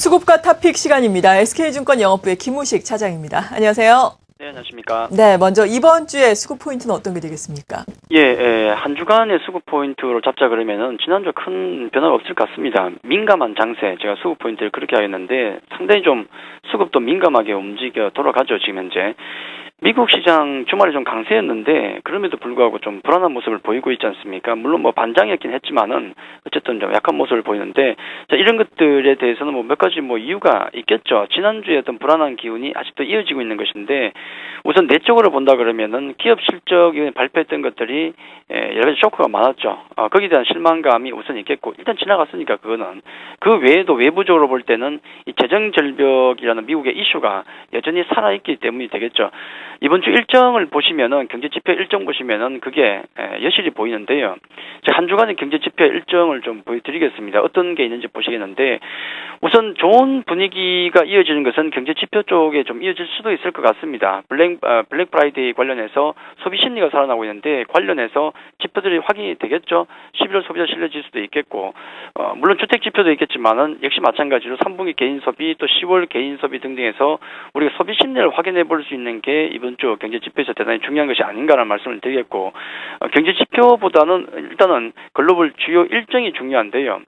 수급과 토픽 시간입니다. SK증권 영업부의 김우식 차장입니다. 안녕하세요. 네, 안녕하십니까. 네, 먼저 이번 주에 수급 포인트는 어떤 게 되겠습니까? 한 주간의 수급 포인트로 잡자 그러면은 지난주 큰 변화가 없을 것 같습니다. 민감한 장세, 제가 수급 포인트를 그렇게 하겠는데 상당히 좀 수급도 민감하게 움직여 돌아가죠, 지금 현재. 미국 시장 주말에 좀 강세였는데 그럼에도 불구하고 좀 불안한 모습을 보이고 있지 않습니까? 물론 뭐 반장이었긴 했지만은 어쨌든 좀 약한 모습을 보이는데, 자, 이런 것들에 대해서는 뭐 몇 가지 뭐 이유가 있겠죠. 지난주에 어떤 불안한 기운이 아직도 이어지고 있는 것인데, 우선 내적으로 본다 그러면은 기업 실적이 발표했던 것들이 여러 가지 쇼크가 많았죠. 거기에 대한 실망감이 우선 있겠고, 일단 지나갔으니까 그거는. 그 외에도 외부적으로 볼 때는 이 재정 절벽이라는 미국의 이슈가 여전히 살아있기 때문이 되겠죠. 이번 주 일정을 보시면은, 경제 지표 일정 보시면은 그게 여실히 보이는데요. 한 주간의 경제 지표 일정을 좀 보여드리겠습니다. 어떤 게 있는지 보시겠는데, 우선 좋은 분위기가 이어지는 것은 경제 지표 쪽에 좀 이어질 수도 있을 것 같습니다. 블랙 프라이데이 관련해서 소비 심리가 살아나고 있는데 관련해서 지표들이 확인이 되겠죠. 11월 소비자 신뢰 지수도 있겠고, 물론 주택 지표도 있겠지만은 역시 마찬가지로 3분기 개인 소비 또 10월 개인 소비 등등에서 우리가 소비 심리를 확인해 볼 수 있는 게 이번 주 경제 지표에서 대단히 중요한 것이 아닌가라는 말씀을 드리겠고, 경제 지표보다는 일단은 글로벌 주요 일정이 중요한데요.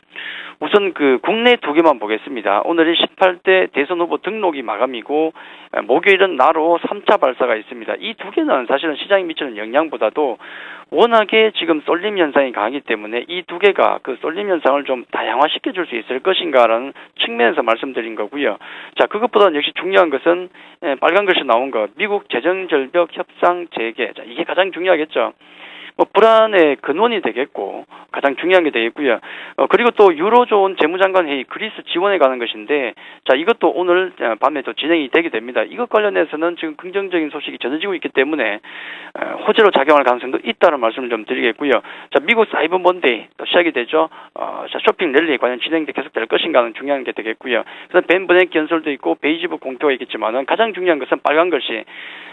우선 그 국내 두 개만 보겠습니다. 오늘이 18대 대선 후보 등록이 마감이고, 목요일은 나로 3차 발사가 있습니다. 이 두 개는 사실은 시장에 미치는 영향보다도 워낙에 지금 쏠림 현상이 강하기 때문에 이 두 개가 그 쏠림 현상을 좀 다양화시켜 줄 수 있을 것인가라는 측면에서 말씀드린 거고요. 자, 그것보다는 역시 중요한 것은 빨간 글씨 나온 거, 미국 재정 절벽 협상 재개. 자, 이게 가장 중요하겠죠. 뭐 불안의 근원이 되겠고 가장 중요한 게 되겠고요. 그리고 또 유로존 재무장관 회의 그리스 지원에 가는 것인데, 자, 이것도 오늘 밤에 또 진행이 되게 됩니다. 이것 관련해서는 지금 긍정적인 소식이 전해지고 있기 때문에 호재로 작용할 가능성도 있다는 말씀을 좀 드리겠고요. 자, 미국 사이버 먼데이 또 시작이 되죠. 자, 쇼핑 랠리 과연 진행이 계속될 것인가는 중요한 게 되겠고요. 그래서 벤 버냉키 연설도 있고 베이지북 공표가 있겠지만은 가장 중요한 것은 빨간 글씨.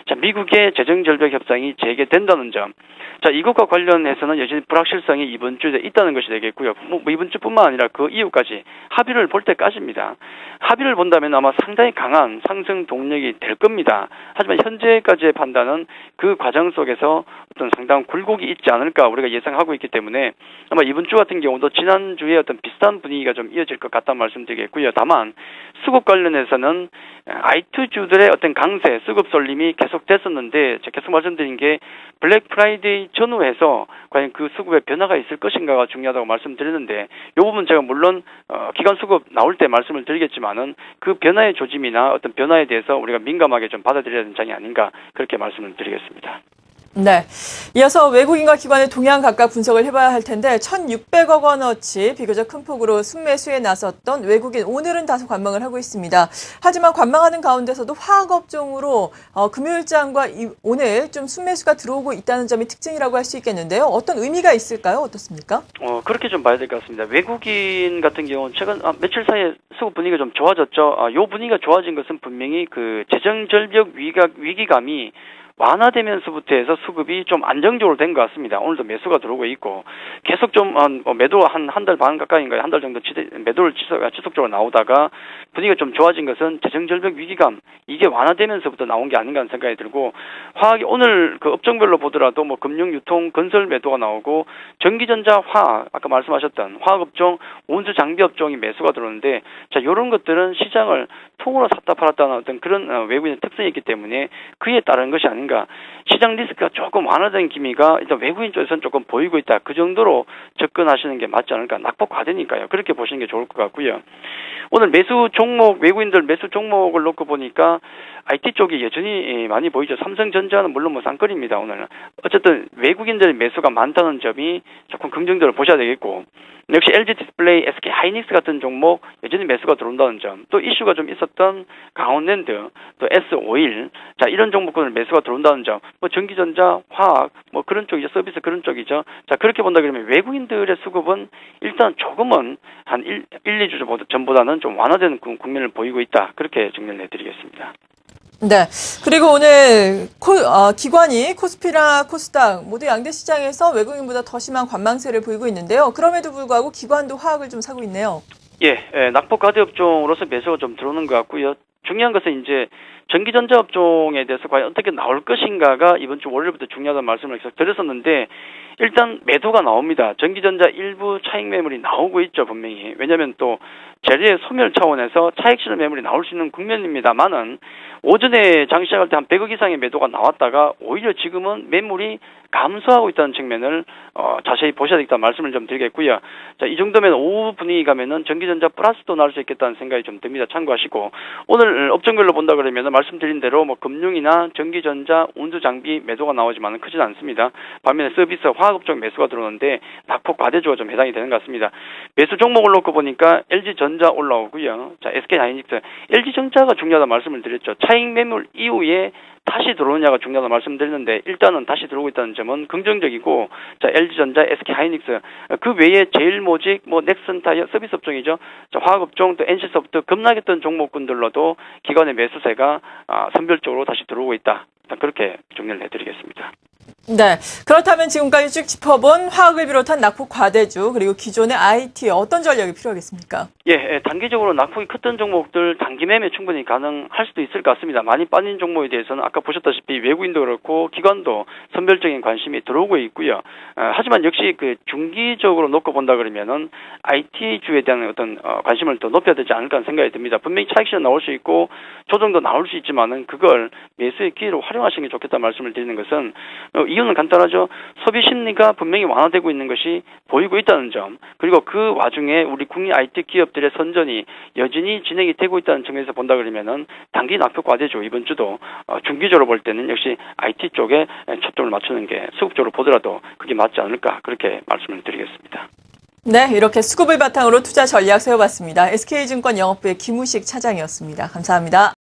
자, 미국의 재정 절벽 협상이 재개된다는 점. 자, 이것과 관련해서는 여전히 불확실성이 이번 주에 있다는 것이 되겠고요. 뭐 이번 주뿐만 아니라 그 이후까지 합의를 볼 때까지입니다. 합의를 본다면 아마 상당히 강한 상승 동력이 될 겁니다. 하지만 현재까지의 판단은 그 과정 속에서 어떤 상당한 굴곡이 있지 않을까 우리가 예상하고 있기 때문에 아마 이번 주 같은 경우도 지난주에 어떤 비슷한 분위기가 좀 이어질 것 같다는 말씀드리겠고요. 다만 수급 관련해서는 I2주들의 어떤 강세, 수급 쏠림이 계속됐었는데 제가 계속 말씀드린 게 블랙 프라이데이 전후해서 과연 그 수급에 변화가 있을 것인가가 중요하다고 말씀드렸는데, 이 부분 제가 물론 기관 수급 나올 때 말씀을 드리겠지만은 그 변화의 조짐이나 어떤 변화에 대해서 우리가 민감하게 좀 받아들여야 되는 장이 아닌가 그렇게 말씀을 드리겠습니다. 네. 이어서 외국인과 기관의 동향 각각 분석을 해봐야 할 텐데 1,600억 원어치 비교적 큰 폭으로 순매수에 나섰던 외국인 오늘은 다소 관망을 하고 있습니다. 하지만 관망하는 가운데서도 화학업종으로 금요일장과 오늘 좀 순매수가 들어오고 있다는 점이 특징이라고 할 수 있겠는데요. 어떤 의미가 있을까요? 어떻습니까? 그렇게 좀 봐야 될 것 같습니다. 외국인 같은 경우는 최근 며칠 사이에 수급 분위기가 좀 좋아졌죠. 요 분위기가 좋아진 것은 분명히 그 재정 절벽 위기감이 완화되면서부터 해서 수급이 좀 안정적으로 된 것 같습니다. 오늘도 매수가 들어오고 있고 계속 좀 매도 한 달 반 가까이인가요? 한 달 정도 매도를 지속적으로 나오다가 분위기가 좀 좋아진 것은 재정절벽 위기감 이게 완화되면서부터 나온 게 아닌가 하는 생각이 들고, 화학이 오늘 그 업종별로 보더라도 뭐 금융, 유통, 건설 매도가 나오고 전기전자, 화학 아까 말씀하셨던 화학업종, 운수 장비 업종이 매수가 들어오는데, 자, 이런 것들은 시장을 통으로 샀다 팔았다는 어떤 그런 외국인의 특성이 있기 때문에 그에 따른 것이 아닌가. 시장 리스크가 조금 완화된 기미가 일단 외국인 쪽에서는 조금 보이고 있다. 그 정도로 접근하시는 게 맞지 않을까. 낙폭 과대니까요. 그렇게 보시는 게 좋을 것 같고요. 오늘 매수 종목, 외국인들 매수 종목을 놓고 보니까 IT 쪽이 여전히 많이 보이죠. 삼성전자는 물론 뭐 쌍끌입니다, 오늘은. 어쨌든 외국인들의 매수가 많다는 점이 조금 긍정적으로 보셔야 되겠고, 역시 LG 디스플레이, SK 하이닉스 같은 종목 여전히 매수가 들어온다는 점, 또 이슈가 좀 있었던 강원랜드, 또 S51, 자, 이런 종목군을 매수가 들어온다는 점, 뭐 전기전자, 화학, 뭐 그런 쪽이죠. 서비스 그런 쪽이죠. 자, 그렇게 본다 그러면 외국인들의 수급은 일단 조금은 한 2주 전보다는 좀 완화되는 국면을 보이고 있다. 그렇게 정리를 해드리겠습니다. 네. 그리고 오늘 기관이 코스피나 코스닥 모두 양대 시장에서 외국인보다 더 심한 관망세를 보이고 있는데요. 그럼에도 불구하고 기관도 화학을 좀 사고 있네요. 낙폭 과대 업종으로서 매수가 좀 들어오는 것 같고요. 중요한 것은 이제 전기전자 업종에 대해서 과연 어떻게 나올 것인가가 이번 주 월요일부터 중요하다는 말씀을 계속 드렸었는데 일단 매도가 나옵니다. 전기전자 일부 차익 매물이 나오고 있죠, 분명히. 왜냐하면 또 재료의 소멸 차원에서 차익 실현 매물이 나올 수 있는 국면입니다만은 오전에 장 시작할 때 한 100억 이상의 매도가 나왔다가 오히려 지금은 매물이 감소하고 있다는 측면을 자세히 보셔야 되겠다 말씀을 좀 드리겠고요. 자, 이 정도면 오후 분위기 가면은 전기전자 플러스도 나올 수 있겠다는 생각이 좀 듭니다. 참고하시고 오늘 업종별로 본다 그러면은 말씀드린 대로 뭐 금융이나 전기전자, 운수장비 매도가 나오지만은 크진 않습니다. 반면에 서비스, 화학업종 매수가 들어오는데 낙폭 과대주가 좀 해당이 되는 것 같습니다. 매수 종목을 놓고 보니까 LG전자 올라오고요. 자, SK하이닉스, LG전자가 중요하다 말씀을 드렸죠. 차익 매물 이후에 다시 들어오느냐가 중요하다 말씀드렸는데 일단은 다시 들어오고 있다는 점은 긍정적이고, 자, LG전자, SK하이닉스 그 외에 제일모직, 뭐 넥슨타이어 서비스 업종이죠. 자, 화학업종 또 NC소프트 급락했던 종목군들로도 기관의 매수세가 선별적으로 다시 들어오고 있다. 그렇게 정리를 해드리겠습니다. 네. 그렇다면 지금까지 쭉 짚어본 화학을 비롯한 낙폭 과대주 그리고 기존의 IT 어떤 전략이 필요하겠습니까? 단기적으로 낙폭이 컸던 종목들 단기 매매 충분히 가능할 수도 있을 것 같습니다. 많이 빠진 종목에 대해서는 아까 보셨다시피 외국인도 그렇고 기관도 선별적인 관심이 들어오고 있고요. 하지만 역시 그 중기적으로 놓고 본다 그러면은 IT주에 대한 어떤 관심을 더 높여야 되지 않을까 하는 생각이 듭니다. 분명히 차익 실현 나올 수 있고 조정도 나올 수 있지만은 그걸 매수의 기회로 활용하시는 게 좋겠다 말씀을 드리는 것은 이유는 간단하죠. 소비 심리가 분명히 완화되고 있는 것이 보이고 있다는 점, 그리고 그 와중에 우리 국내 IT 기업들의 선전이 여전히 진행이 되고 있다는 측면에서 본다 그러면은 단기 낙폭 과대주 이번 주도 중기적으로 볼 때는 역시 IT 쪽에 초점을 맞추는 게 수급적으로 보더라도 그게 맞지 않을까 그렇게 말씀을 드리겠습니다. 네, 이렇게 수급을 바탕으로 투자 전략 세워봤습니다. SK증권 영업부의 김우식 차장이었습니다. 감사합니다.